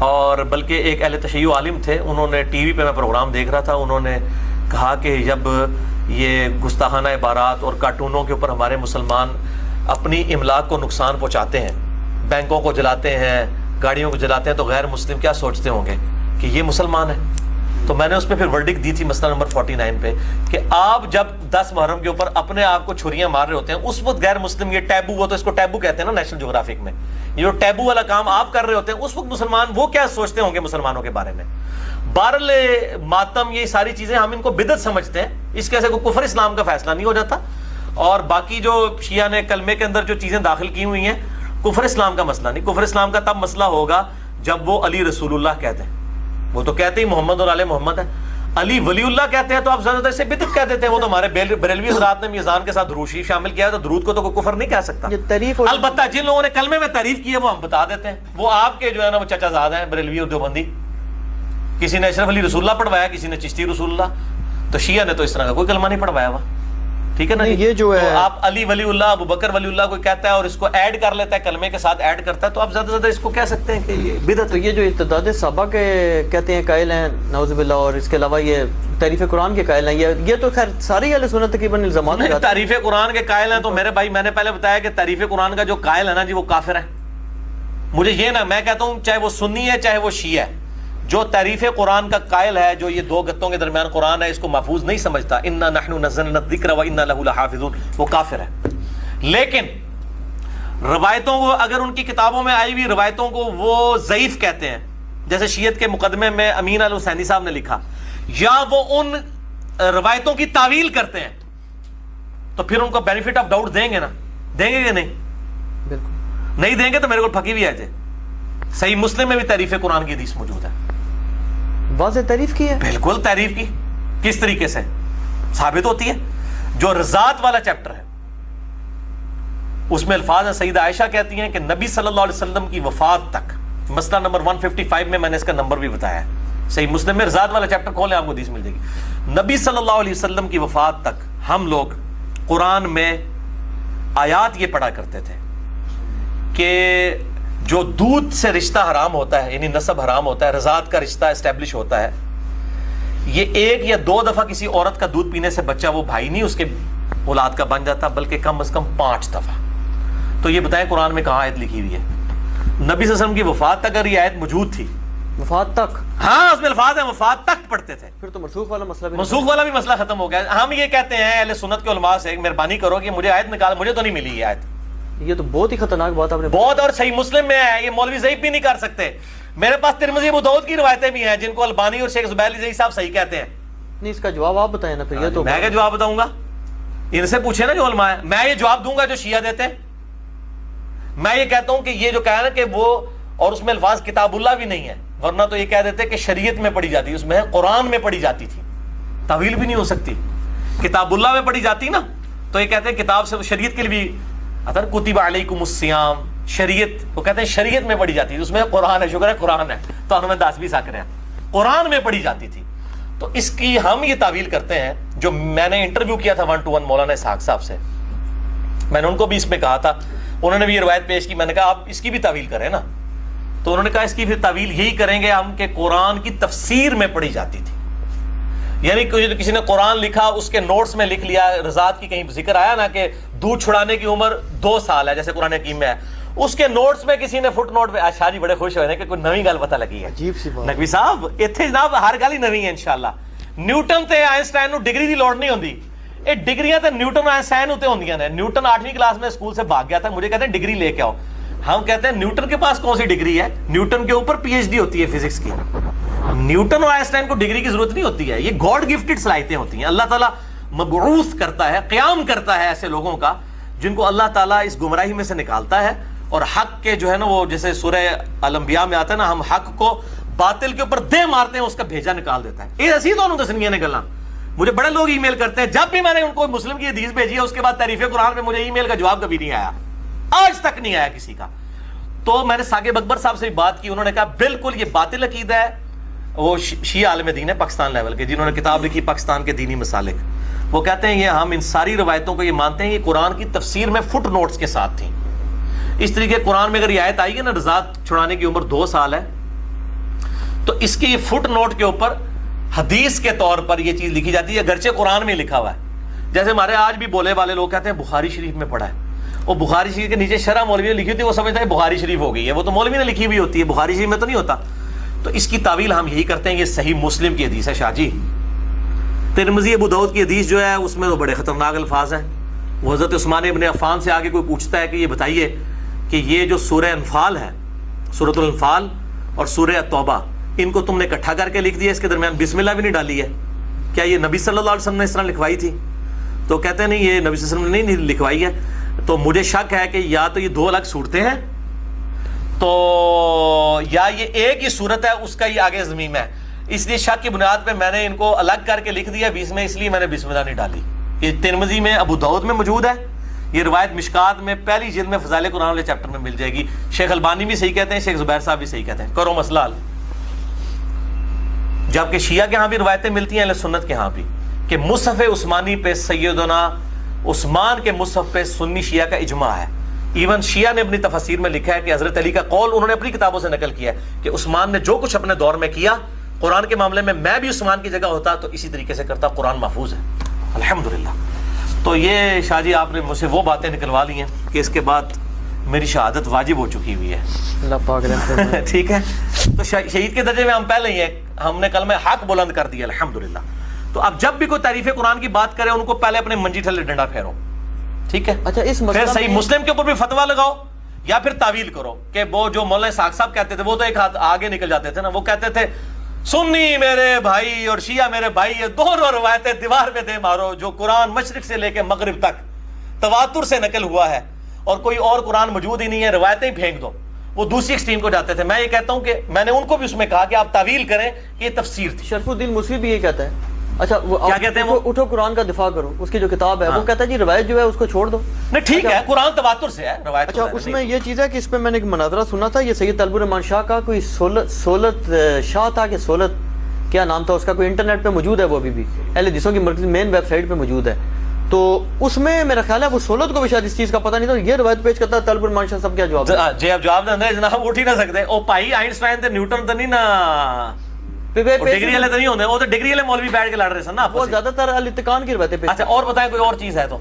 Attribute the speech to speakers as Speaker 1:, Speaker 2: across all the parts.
Speaker 1: اور بلکہ ایک اہل تشیع عالم تھے، انہوں نے ٹی وی پہ میں پروگرام دیکھ رہا تھا، انہوں نے کہا کہ جب یہ گستاخانہ عبارات اور کارٹونوں کے اوپر ہمارے مسلمان اپنی املاک کو نقصان پہنچاتے ہیں، بینکوں کو جلاتے ہیں، گاڑیوں کو جلاتے ہیں، تو غیر مسلم کیا سوچتے ہوں گے کہ یہ مسلمان ہے؟ تو میں نے اس پہ پھر ورڈکٹ دی تھی مسئلہ نمبر 49 پہ کہ آپ جب 10 محرم کے اوپر اپنے آپ کو چھریاں مار رہے ہوتے ہیں، اس وقت غیر مسلم، یہ ٹیبو، وہ تو اس کو ٹیبو کہتے ہیں نا نیشنل جغرافک میں، یہ جو ٹیبو والا کام آپ کر رہے ہوتے ہیں، اس وقت مسلمان وہ کیا سوچتے ہوں گے مسلمانوں کے بارے میں؟ بہرحال ماتم، یہ ساری چیزیں ہم ان کو بدعت سمجھتے ہیں، اس کے سے کوئی کفر اسلام کا فیصلہ نہیں ہو جاتا. اور باقی جو شیعہ نے کلمے کے اندر جو چیزیں داخل کی ہوئی ہیں، کفر اسلام کا مسئلہ نہیں. کفر اسلام کا تب مسئلہ ہوگا جب وہ علی رسول اللہ کہتے ہیں. وہ تو کہتے ہی محمد اور آل محمد ہے. علی ولی اللہ کہتے ہیں تو آپ زیادہ تر سے بدعت کہہ دیتے ہیں. وہ تو ہمارے بریلوی حضرات نے میزان کے ساتھ درود شریف شامل کیا ہے، تو درود کو تو کوئی کفر نہیں کہہ سکتا. البتہ جن لوگوں نے کلمے میں تعریف کی ہے وہ ہم بتا دیتے ہیں، وہ آپ کے جو ہے نا وہ چچا زاد ہیں بریلوی اور دیوبندی. کسی نے اشرف علی رسول اللہ پڑھوایا، کسی نے چشتی رسول اللہ. تو شیعہ نے تو اس طرح کا کوئی کلمہ نہیں پڑھوایا ہوا. ٹھیک ہے نا؟ یہ جو ہے آپ علی ولی اللہ، ابو بکر ولی اللہ کوئی کہتا ہے اور اس کو ایڈ کر لیتا ہے، کلمے کے ساتھ ایڈ کرتا ہے، تو آپ زیادہ سے زیادہ اس کو کہہ سکتے ہیں کہ یہ بدعت.
Speaker 2: تو یہ جو ارتداد صحابہ کے کہتے ہیں قائل ہیں نعوذ باللہ، اور اس کے علاوہ یہ تعریف قرآن کے قائل ہیں، یہ تو خیر ساری اہل سنت تقریباً الزامات ہیں.
Speaker 1: تعریف قرآن کے قائل ہیں تو میرے بھائی میں نے پہلے بتایا کہ تعریف قرآن کا جو قائل ہے نا جی، وہ کافر ہے. مجھے یہ نا، میں کہتا ہوں چاہے وہ سنی ہے چاہے وہ شیعہ ہے، جو تعریف قرآن کا قائل ہے، جو یہ دو گتوں کے درمیان قرآن ہے، اس کو محفوظ نہیں سمجھتا، انا نحن نزلنا الذکر وانا لہ لحافظون، وہ کافر ہے. لیکن روایتوں کو، اگر ان کی کتابوں میں آئی ہوئی روایتوں کو وہ ضعیف کہتے ہیں، جیسے شیعت کے مقدمے میں امین الحسینی صاحب نے لکھا، یا وہ ان روایتوں کی تعویل کرتے ہیں، تو پھر ان کو بینیفٹ آف ڈاؤٹ دیں گے نا؟ دیں گے کہ نہیں؟ بالکل نہیں دیں گے تو میرے کو پھکی بھی آئے تھے. صحیح مسلم میں بھی تعریف قرآن کی حدیث موجود ہے.
Speaker 2: واضح تعریف کی ہے، بالکل
Speaker 1: تعریف کی. کس طریقے سے ثابت ہوتی ہے؟ جو رضاعت والا چیپٹر ہے اس میں الفاظ ہیں، سیدہ عائشہ کہتی ہیں کہ نبی صلی اللہ علیہ وسلم کی وفات تک، مسئلہ نمبر 155 میں نے اس کا نمبر بھی بتایا ہے، صحیح مسلم میں رضاعت والا چیپٹر کھولیں آپ کو حدیث مل جائے گی. نبی صلی اللہ علیہ وسلم کی وفات تک ہم لوگ قرآن میں آیات یہ پڑھا کرتے تھے کہ جو دودھ سے رشتہ حرام ہوتا ہے، یعنی نسب حرام ہوتا ہے، رضاعت کا رشتہ اسٹیبلش ہوتا ہے، یہ 1 یا 2 دفعہ کسی عورت کا دودھ پینے سے بچہ وہ بھائی نہیں اس کے اولاد کا بن جاتا، بلکہ کم از کم 5 دفعہ. تو یہ بتائیں قرآن میں کہاں آیت لکھی ہوئی ہے؟ نبی صلی اللہ علیہ وسلم کی وفات تک اگر یہ آیت موجود تھی،
Speaker 2: وفات تک،
Speaker 1: ہاں اس میں الفاظ ہیں وفات تک پڑھتے تھے،
Speaker 2: پھر تو منسوخ والا مسئلہ بھی،
Speaker 1: منسوخ والا بھی مسئلہ ختم ہو گیا. ہم یہ کہتے ہیں اہل سنت کے علماء سے، مہربانی کرو کہ مجھے آیت نکال، مجھے تو نہیں ملی یہ آیت.
Speaker 2: یہ تو بہت ہی خطرناک بات آپ نے
Speaker 1: بہت، اور صحیح مسلم میں ہے، یہ مولوی ضعیف بھی نہیں کر سکتے. میرے پاس ترمذی ابو داؤد کی روایتیں بھی ہیں جن کو البانی اور شیخ زبیر علی صاحب صحیح کہتے ہیں.
Speaker 2: نہیں، اس کا جواب آپ بتائیں نا پھر. یہ تو
Speaker 1: میں کیا جواب بتاؤں گا؟ ان سے پوچھیں نا جو علماء ہیں. میں یہ جواب دوں گا جو شیعہ دیتے ہیں؟ میں یہ کہتا ہوں کہ یہ جو کہا نا کہ وہ، اور اس میں الفاظ کتاب اللہ بھی نہیں ہے، ورنہ تو یہ کہہ دیتے کہ شریعت میں پڑھی جاتی، اس میں قرآن میں پڑھی جاتی تھی، تعویل بھی نہیں ہو سکتی. کتاب اللہ میں پڑھی جاتی نا تو یہ کہتے ہیں کتاب سے شریعت کے لیے بھی اثر کتب علیکم الصیام، شریعت، وہ کہتے ہیں شریعت میں پڑھی جاتی تھی، اس میں قرآن ہے. شکر ہے قرآن ہے تو ہمیں 10 بھی سک رہے ہیں، قرآن میں پڑھی جاتی تھی. تو اس کی ہم یہ تعویل کرتے ہیں. جو میں نے انٹرویو کیا تھا 1 to 1 مولانا اسحاق صاحب سے، میں نے ان کو بھی اس میں کہا تھا، انہوں نے بھی یہ روایت پیش کی. میں نے کہا آپ اس کی بھی تعویل کریں نا، تو انہوں نے کہا اس کی پھر تعویل یہی کریں گے ہم کہ قرآن کی تفسیر میں پڑھی جاتی تھی. یعنی کسی نے قرآن لکھا، اس کے نوٹس میں لکھ لیا، رضاعت کی کہیں ذکر آیا نا کہ دودھ چھڑانے کی عمر 2 سال ہے جیسے قرآن حکیم میں ہے، اس کے نوٹس میں کسی نے فٹ نوٹ میں، شاہ جی بڑے خوش ہوئے کہ کوئی نئی گل پتہ لگی ہے.
Speaker 2: عجیب سی بات
Speaker 1: نقوی صاحب اتنے جناب ہر گل ہی نوی ہے انشاءاللہ. نیوٹن تے آئنسٹائن نو ڈگری دی لوڑ نہیں ہوندی، یہ ڈگریاں تے نیوٹن آئنسٹائن ہوتے ہوندیاں نے. نیوٹن 8ویں کلاس میں اسکول سے بھاگ گیا تھا، مجھے کہتے ہیں ڈگری لے کے آؤ. ہم کہتے ہیں نیوٹن کے پاس کون سی ڈگری ہے؟ نیوٹن کے اوپر پی ایچ ڈی ہوتی ہے فزکس کی. نیوٹن اور آئنسٹائن کو ڈگری کی ضرورت نہیں ہوتی ہے، یہ گاڈ گفٹڈ صلاحیتیں ہوتی ہیں. اللہ تعالیٰ مبعوث کرتا ہے، قیام کرتا ہے ایسے لوگوں کا جن کو اللہ تعالیٰ اس گمراہی میں سے نکالتا ہے، اور حق کے جو ہے نا وہ جیسے سورہ الانبیاء میں آتا ہے نا، ہم حق کو باطل کے اوپر دے مارتے ہیں، اس کا بھیجا نکال دیتا ہے. یہ ایسی دونوں دسنیاں نے گلاں. مجھے بڑے لوگ ای میل کرتے ہیں، جب بھی میں نے ان کو مسلم کی حدیث بھیجی ہے اس کے بعد تعریف قرآن پہ مجھے ای میل کا جواب کبھی نہیں آیا، آج تک نہیں آیا کسی کا. تو میں نے ثاقب اکبر صاحب سے بات کی، انہوں نے کہا بالکل یہ باطل عقیدہ ہے. وہ شیعہ عالم دین ہے پاکستان لیول کے، جنہوں نے کتاب لکھی پاکستان کے دینی مسالک. وہ کہتے ہیں یہ ہم ان ساری روایتوں کو یہ مانتے ہیں یہ قرآن کی تفسیر میں فٹ نوٹس کے ساتھ تھیں. اس طریقے قرآن میں اگر یہ آیت آئی ہے نا رضاعت چھڑانے کی عمر 2 سال ہے، تو اس کی فٹ نوٹ کے اوپر حدیث کے طور پر یہ چیز لکھی جاتی ہے، گرچہ قرآن میں لکھا ہوا ہے. جیسے ہمارے آج بھی بولے والے لوگ کہتے ہیں بخاری شریف میں پڑھا ہے، وہ بخاری شریف کے نیچے شرح مولوی نے لکھی ہوتی ہے، وہ سمجھتا ہے بخاری شریف ہو گئی ہے، وہ تو مولوی نے لکھی ہوئی ہوتی ہے، بخاری شریف میں تو نہیں ہوتا. تو اس کی تعویل ہم یہی کرتے ہیں، یہ صحیح مسلم کی حدیث ہے شاہ جی. ترمذی ابو داؤد کی حدیث جو ہے اس میں تو بڑے خطرناک الفاظ ہیں. وہ حضرت عثمان ابن عفان سے آگے کوئی پوچھتا ہے کہ یہ بتائیے کہ یہ جو سورہ انفال ہے، سورۃ الانفال اور سورہ التوبہ، ان کو تم نے اکٹھا کر کے لکھ دیا، اس کے درمیان بسم اللہ بھی نہیں ڈالی ہے، کیا یہ نبی صلی اللہ علیہ وسلم نے اس طرح لکھوائی تھی؟ تو کہتے ہیں نہیں، یہ نبی صلی اللہ علیہ وسلم نے نہیں لکھوائی ہے. تو مجھے شک ہے کہ یا تو یہ دو الگ صورتیں ہیں، تو یا یہ ایک ہی صورت ہے، اس کا یہ آگے ضمیم ہے. اس لیے شک کی بنیاد پہ میں نے ان کو الگ کر کے لکھ دیا بیچ میں، اس لیے میں نے بسم اللہ نہیں ڈالی. یہ ترمذی میں، ابو داؤد میں موجود ہے، یہ روایت مشکات میں پہلی جلد میں فضائل قرآن والے چیپٹر میں مل جائے گی. شیخ البانی بھی صحیح کہتے ہیں، شیخ زبیر صاحب بھی صحیح کہتے ہیں. کرو مسئلہ حل. جبکہ شیعہ کے ہاں بھی روایتیں ملتی ہیں، اہل سنت کے ہاں بھی، کہ مصحف عثمانی پہ سیدنا عثمان کے مصحف پہ سنی شیعہ کا اجماع ہے. ایون شیعہ نے اپنی تفاسیر میں لکھا ہے کہ حضرت علی کا قول انہوں نے اپنی کتابوں سے نقل کیا ہے کہ عثمان نے جو کچھ اپنے دور میں کیا قرآن کے معاملے میں بھی عثمان کی جگہ ہوتا تو اسی طریقے سے کرتا. قرآن محفوظ ہے الحمدللہ. تو یہ شاہ جی آپ نے مجھ سے وہ باتیں نکلوا لی ہیں کہ اس کے بعد میری شہادت واجب ہو چکی ہوئی ہے.
Speaker 2: اللہ پاک رحم.
Speaker 1: ٹھیک ہے، تو شہید کے درجے میں ہم پہلے ہی ہیں، ہم نے کلمہ حق بلند کر دیا الحمدللہ. تو اب جب بھی کوئی تعریف قرآن کی بات کرے ان کو پہلے اپنے منجی ٹھلے ڈنڈا پھیرو، ٹھیک ہے؟
Speaker 2: اچھا، اس
Speaker 1: پھر صحیح مسلم کے اوپر بھی فتویٰ لگاؤ یا پھر تعویل کرو. کہ وہ جو مولانا اسحاق صاحب کہتے تھے وہ تو ایک ہاتھ آگے نکل جاتے تھے نا، وہ کہتے تھے سنی میرے بھائی اور شیعہ میرے بھائی، یہ دونوں روایتیں دیوار پہ دے مارو. جو قرآن مشرق سے لے کے مغرب تک تواتر سے نقل ہوا ہے اور کوئی اور قرآن موجود ہی نہیں ہے، روایتیں ہی پھینک دو. وہ دوسری ایکسٹریم کو جاتے تھے. میں یہ کہتا ہوں کہ میں نے ان کو بھی اس میں کہا کہ آپ تعویل کریں کہ یہ تفسیر تھی.
Speaker 2: شرف الدین موسوی بھی یہ کہتا ہے. اچھا، وہ
Speaker 1: کیا کہتے ہیں وہ؟
Speaker 2: اٹھو قرآن کا دفاع کرو، اس کی جو کتاب ہے وہ کہتا ہے جی روایت جو ہے اس کو چھوڑ دو.
Speaker 1: نہیں ٹھیک ہے، قرآن تواتر سے ہے، روایت.
Speaker 2: اچھا، اس میں یہ چیز ہے کہ اس پہ میں نے ایک مناظرہ سنا تھا، یہ سید طلب الرحمان شاہ کا کوئی سولت شاہ تھا کہ سولت کیا نام تھا اس کا، کوئی انٹرنیٹ پہ موجود ہے، وہ ابھی بھی اہل حدیثوں کی مرکز مین ویب سائٹ پہ موجود ہے. تو اس میں میرا خیال ہے وہ سولت کو بھی شاید اس چیز کا پتہ نہیں تھا. یہ روایت پیش کرتا ہے طلب الرحمان شاہ صاحب. کیا جواب
Speaker 1: جی اب جواب دیں جناب، اٹھ ہی نہ سکتے. او بھائی آئنسٹائن تے نیوٹن تے نہیں نا ڈگری والے تو نہیں ہوتے، وہ تو ڈگری والے مولوی بیٹھ کے لڑ رہے سن نا.
Speaker 2: وہ زیادہ تر الاتقان کی روایتیں پیش.
Speaker 1: اچھا اور بتائیں کوئی اور چیز ہے تو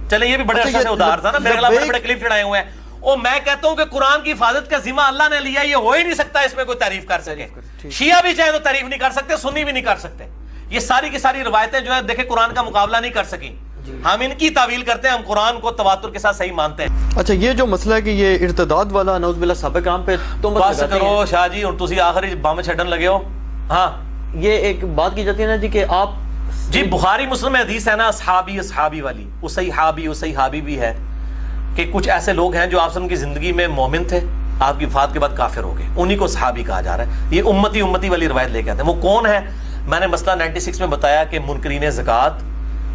Speaker 1: چلے. یہ بھی بڑے عرصے سے ادھار تھا نا، میرے خلاف بڑے بڑے کلپ چڑھائے ہوئے ہیں. اور میں کہتا ہوں کہ قرآن کی حفاظت کا ذمہ اللہ نے لیا، یہ ہو ہی نہیں سکتا اس میں کوئی تعریف کر سکے. شیعہ بھی چاہے تو تعریف نہیں کر سکتے، سنی بھی نہیں کر سکتے. یہ ساری کی ساری روایتیں جو ہے دیکھیں قرآن کا مقابلہ نہیں کر سکی. ہم ان کی تعویل کرتے ہیں، ہم قرآن کو تواتر کے ساتھ صحیح مانتے ہیں.
Speaker 2: اچھا، یہ جو مسئلہ ہے کہ یہ ارتداد والا نعوذ باللہ صحابہ کرام پہ تم
Speaker 1: بس کرو شاہ جی، اور تسی آخری بم چھڈن لگے ہو. ہاں
Speaker 2: یہ ایک بات کی جاتی ہے نا جی کہ آپ
Speaker 1: جی بخاری مسلم میں حدیث ہے نا اصحابی والی، اصحابی بھی ہے کہ کچھ ایسے لوگ ہیں جو آپ کی زندگی میں مومن تھے، آپ کی وفات کے بعد کافر ہو گئے، انہی کو صحابی کہا جا رہا ہے. یہ امتی والی روایت لے کے آتے ہیں. وہ کون ہے؟ میں نے مسئلہ 96 میں بتایا کہ منکرین زکوٰۃ،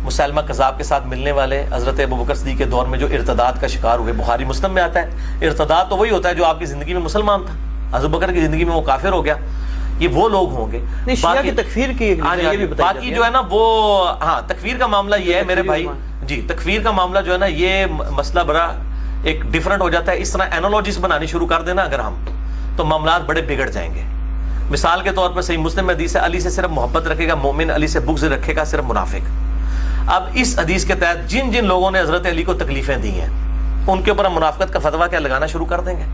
Speaker 1: مسلمہ کذاب کے ساتھ ملنے والے، حضرت ابوبکر صدیق کے دور میں جو ارتداد کا شکار ہوئے. بخاری مسلم میں آتا ہے ارتداد تو وہی ہوتا ہے جو آپ کی زندگی میں مسلمان تھا، حضرت ابوبکر کی زندگی میں وہ کافر ہو گیا. یہ وہ لوگ ہوں گے.
Speaker 2: شیعہ کی تکفیر کی
Speaker 1: باقی جو ہے نا وہ ہاں تکفیر کا معاملہ یہ ہے میرے بھائی جی، تکفیر کا معاملہ جو ہے نا یہ مسئلہ بڑا ایک ڈیفرنٹ ہو جاتا ہے. اس طرح اینالوجیز بنانی شروع کر دینا اگر ہم، تو معاملات بڑے بگڑ جائیں گے. مثال کے طور پر صحیح مسلم میں حدیث ہے علی سے صرف محبت رکھے گا مومن، علی سے بغض رکھے گا صرف منافق. اب اس حدیث کے تحت جن جن لوگوں نے حضرت علی کو تکلیفیں دی ہیں ان کے اوپر ہم منافقت کا فتویٰ کیا لگانا شروع کر دیں گے؟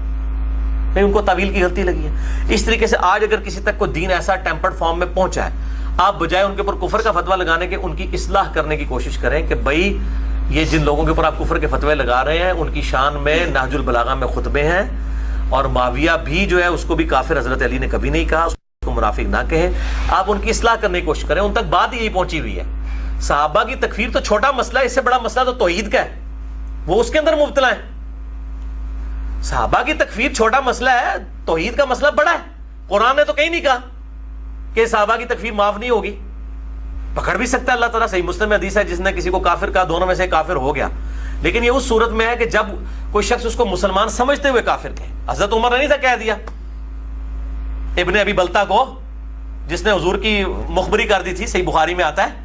Speaker 1: نہیں، ان کو تعویل کی غلطی لگی ہے. اس طریقے سے آج اگر کسی تک کوئی دین ایسا ٹیمپرڈ فارم میں پہنچا ہے، آپ بجائے ان کے اوپر کفر کا فتویٰ لگانے کے ان کی اصلاح کرنے کی کوشش کریں کہ بھائی یہ جن لوگوں کے اوپر آپ کفر کے فتوے لگا رہے ہیں ان کی شان میں نہج البلاغہ میں خطبے ہیں، اور معاویہ بھی جو ہے اس کو بھی کافر حضرت علی نے کبھی نہیں کہا، اس کو منافق نہ کہیں. آپ ان کی اصلاح کرنے کی کوشش کریں. ان تک بات یہی پہنچی ہوئی ہے. صحابہ کی تکفیر تو چھوٹا مسئلہ ہے، اس سے بڑا مسئلہ تو توحید کا ہے، وہ اس کے اندر مبتلا ہے. صحابہ کی تکفیر چھوٹا مسئلہ ہے، توحید کا مسئلہ بڑا ہے. قرآن نے تو کہیں نہیں کہا کہ صحابہ کی تکفیر معاف نہیں ہوگی. پکڑ بھی سکتا ہے اللہ تعالیٰ. صحیح مسلم میں حدیث ہے جس نے کسی کو کافر کہا دونوں میں سے کافر ہو گیا، لیکن یہ اس صورت میں ہے کہ جب کوئی شخص اس کو مسلمان سمجھتے ہوئے کافر کہے. حضرت عمر نے نہیں تھا کہہ دیا ابن ابی بلتا کو، جس نے حضور کی مخبری کر دی تھی، صحیح بخاری میں آتا ہے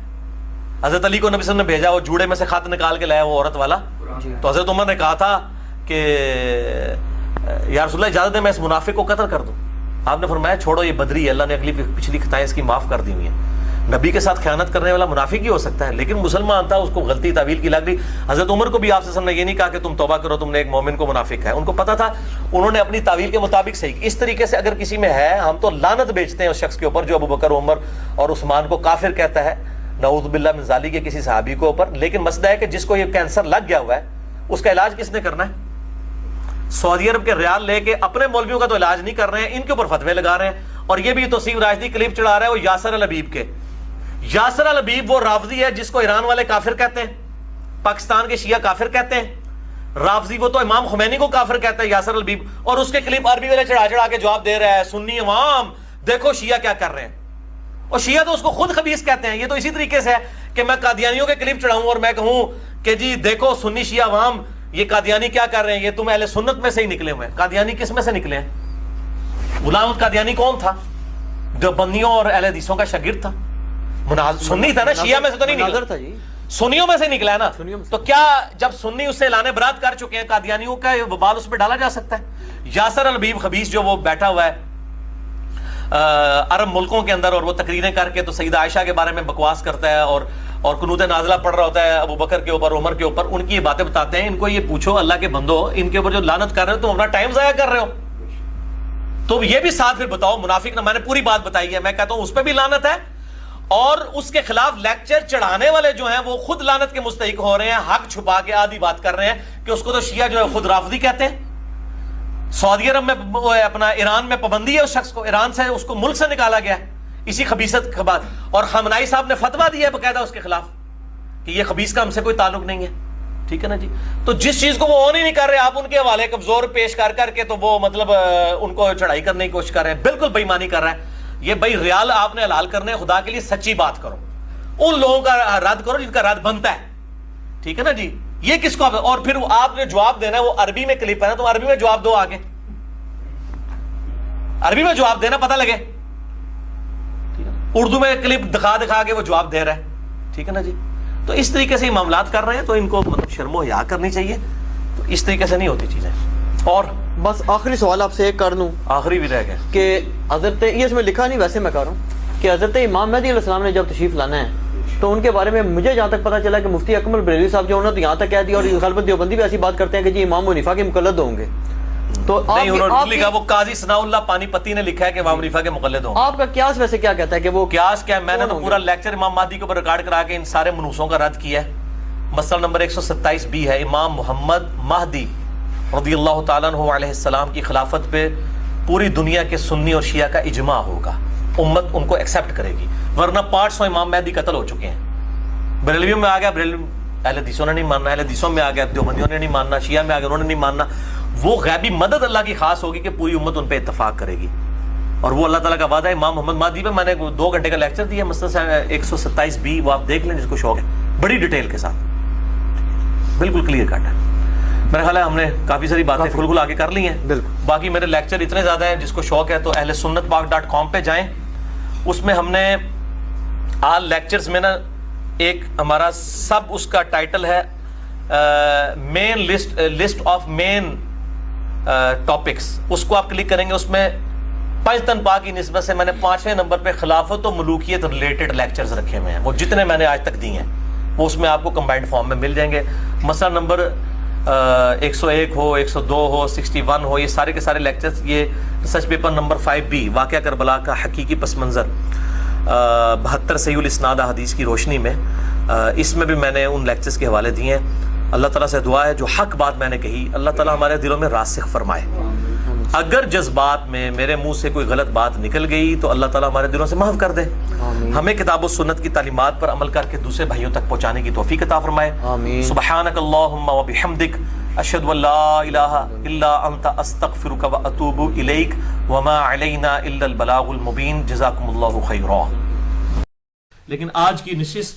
Speaker 1: حضرت علی کو نبی صلی اللہ علیہ وسلم نے بھیجا، وہ جوڑے میں سے خط نکال کے لایا وہ عورت والا. تو حضرت عمر نے کہا تھا کہ یا رسول اللہ اجازت دیں میں اس منافق کو قتل کر دوں. آپ نے فرمایا چھوڑو یہ بدری ہے, اللہ نے اگلی پچھلی خطائیں اس کی معاف کر دی ہوئی ہیں. نبی کے ساتھ خیانت کرنے والا منافق ہی ہو سکتا ہے, لیکن مسلمان تھا, اس کو غلطی تعویل کی لگ گئی. حضرت عمر کو بھی آپ سے نے یہ نہیں کہا کہ تم توبہ کرو, تم نے ایک مومن کو منافق ہے, ان کو پتا تھا, انہوں نے اپنی تعویل کے مطابق صحیح. اس طریقے سے اگر کسی میں ہے, ہم تو لعنت بیچتے ہیں اس شخص کے اوپر جو ابو بکر, عمر اور عثمان کو کافر کہتا ہے, نعوذ باللہ من ذالک کے کسی صحابی کو اوپر. لیکن مسئلہ ہے کہ جس کو یہ کینسر لگ گیا ہوا ہے, اس کا علاج کس نے کرنا ہے؟ سعودی عرب کے ریال لے کے اپنے مولویوں کا تو علاج نہیں کر رہے ہیں, ان کے اوپر فتوے لگا رہے ہیں. اور یہ بھی توصیف راشدی کلپ چڑھا رہا ہے وہ یاسر الحبیب کے. یاسر الحبیب وہ رافضی ہے جس کو ایران والے کافر کہتے ہیں, پاکستان کے شیعہ کافر کہتے ہیں. رافضی وہ تو امام خمینی کو کافر کہتا ہے یاسر الحبیب, اور اس کے کلپ عربی والے چڑھا چڑھا کے جواب دے رہا ہے سنی عوام دیکھو شیعہ کیا کر رہے ہیں. اور شیعہ تو اس کو خود خبیث کہتے ہیں. یہ تو اسی طریقے سے ہے کہ میں قادیانیوں کے کلپ چڑھاؤں اور میں کہوں کہ جی دیکھو سنی شیعہ عوام یہ قادیانی کیا کر رہے ہیں, یہ تم اہل سنت میں سے ہی نکلے ہوئے ہیں. قادیانی کس میں سے نکلے ہیں؟ غلام احمد قادیانی کون تھا؟ جو بندیوں اور اہل حدیثوں کا شاگرد تھا, سنی تھا نا, شیعہ میں سے تو نہیں نکلا تھا جی, سنیوں میں سے نکلا ہے نا. تو کیا جب سنی اس سے اعلان برات کر چکے ہیں, قادیانیوں کا وبال اس پہ ڈالا جا سکتا ہے؟ یاسر الحبیب خبیث جو وہ بیٹھا ہوا ہے عرب ملکوں کے اندر, اور وہ تقریریں کر کے تو سیدہ عائشہ کے بارے میں بکواس کرتا ہے, اور قنوت نازلہ پڑھ رہا ہوتا ہے ابو بکر کے اوپر, عمر کے اوپر, ان کی یہ باتیں بتاتے ہیں. ان کو یہ پوچھو اللہ کے بندو, ان کے اوپر جو لعنت کر رہے ہو تم اپنا ٹائم ضائع کر رہے ہو. تو یہ بھی ساتھ پھر بتاؤ منافق نہ, میں نے پوری بات بتائی ہے, میں کہتا ہوں اس پہ بھی لعنت ہے, اور اس کے خلاف لیکچر چڑھانے والے جو ہیں وہ خود لعنت کے مستحق ہو رہے ہیں, حق چھپا کے آدھی بات کر رہے ہیں کہ اس کو تو شیعہ جو ہے خود رافضی کہتے ہیں. سعودی عرب میں اپنا ایران میں پابندی ہے اس شخص کو, ایران سے اس کو ملک سے نکالا گیا اسی خبیثت کے بعد, اور خامنائی صاحب نے فتویٰ دیا ہے باقاعدہ اس کے خلاف کہ یہ خبیث کا ہم سے کوئی تعلق نہیں ہے. ٹھیک ہے نا جی. تو جس چیز کو وہ آن ہی نہیں کر رہے, آپ ان کے حوالے کمزور پیش کر کر کے تو وہ مطلب ان کو چڑھائی کرنے کی کوشش کر رہے ہیں. بالکل بے ایمانی کر رہا ہے یہ. بھائی ریال آپ نے حلال کرنے, خدا کے لیے سچی بات کرو, ان لوگوں کا رد کرو جن کا رد بنتا ہے. ٹھیک ہے نا جی. یہ کس کو, اور پھر آپ نے جواب دینا ہے, وہ عربی میں کلپ ہے نا, تو عربی میں جواب دو, آگے عربی میں جواب دینا, پتہ لگے. اردو میں کلپ دکھا دکھا کے وہ جواب دے رہا ہے. ٹھیک ہے نا جی. تو اس طریقے سے یہ معاملات کر رہے ہیں, تو ان کو مطلب شرم و حیا کرنی چاہیے. تو اس طریقے سے نہیں ہوتی چیزیں. اور
Speaker 2: بس آخری سوال آپ سے ایک کر لوں,
Speaker 1: آخری بھی رہ گئے
Speaker 2: کہ حضرت, یہ اس میں لکھا نہیں ویسے میں کہہ رہا ہوں کہ حضرت امام مہدی علیہ السلام نے جب تشریف لانا ہے تو ان کے بارے میں مجھے جہاں تک پتا چلا کہ مفتی اکمل بریلوی صاحب جو انہوں نے تو یہاں تک کہہ دیا, اور غالباً دیوبندی بھی ایسی بات کرتے ہیں کہ جی امام حنیفہ کے مقلد ہوں گے. تو
Speaker 1: نہیں, انہوں نے لکھا, وہ قاضی ثناء اللہ پانی پتی نے لکھا ہے کہ امام حنیفہ کے مقلد ہوں.
Speaker 2: آپ کا قیاس ویسے کیا کہتا ہے کہ وہ
Speaker 1: قیاس کیا ہے؟ میں نے تو پورا لیکچر امام مہدی کے اوپر ریکارڈ کرا کے ان سارے منوسوں کا رد کیا ہے. مسئلہ نمبر 127 ہے, امام محمد مہدی رضی اللہ تعالیٰ عنہ علیہ السلام کی خلافت پہ پوری دنیا کے سنی اور شیعہ کا اجماع ہوگا, امت ان کو ایکسیپٹ کرے گی, ورنہ 500 امام مہدی قتل ہو چکے ہیں. بریلویوں میں آ گیا, بریلوی اہل حدیثوں نے نہیں ماننا, اہل حدیثوں میں آ گیا, دیوبندیوں نے نہیں ماننا, شیعہ میں آ گیا انہوں نے نہیں ماننا. وہ غیبی مدد اللہ کی خاص ہوگی کہ پوری امت ان پہ اتفاق کرے گی, اور وہ اللہ تعالیٰ کا وعدہ ہے. امام محمد مہدی پہ میں نے 2 گھنٹے کا لیکچر دیا, مسئلہ 127 وہ آپ دیکھ لیں جس کو شوق ہے, بڑی ڈیٹیل کے ساتھ, بالکل کلیئر کٹ ہے. میرا خیال ہے ہم نے کافی ساری باتیں بالکل آگے کر لی ہیں. باقی میرے لیکچر اتنے زیادہ ہیں, جس کو شوق ہے تو اہل سنت پاک.com پہ جائیں. اس میں ہم نے آل لیکچرز میں نا ایک ہمارا سب اس کا ٹائٹل ہے مین لسٹ آف مین ٹاپکس. اس کو آپ کلک کریں گے, اس میں پنجتن پاک کی نسبت سے میں نے 5ویں نمبر پہ خلافت و ملوکیت ریلیٹڈ لیکچرز رکھے ہوئے ہیں. وہ جتنے میں نے آج تک دی ہیں وہ اس میں آپ کو کمبائنڈ فارم میں مل جائیں گے. مسئلہ نمبر 101 ہو, 102 ہو, 61 ہو, یہ سارے کے سارے لیکچرز. یہ ریسرچ پیپر نمبر 5B واقعہ کربلا کا حقیقی پس منظر 72 صحیح الاسناد حدیث کی روشنی میں, اس میں بھی میں نے ان لیکچرز کے حوالے دیے ہیں. اللہ تعالیٰ سے دعا ہے جو حق بات میں نے کہی اللہ تعالیٰ ہمارے دلوں میں راسخ فرمائے. اگر جذبات میں میرے منہ سے کوئی غلط بات نکل گئی تو اللہ تعالیٰ ہمارے دلوں سے معاف کر دے. ہمیں کتاب و سنت کی تعلیمات پر عمل کر کے دوسرے بھائیوں تک پہنچانے کی توفیق عطا فرمائے. سبحانک اللہم و بحمدک اشہد ان لا الہ الا انت استغفرک و اتوب الیک وما علینا الا البلاغ المبین. جزاکم اللہ خیرا. لیکن آج کی نشست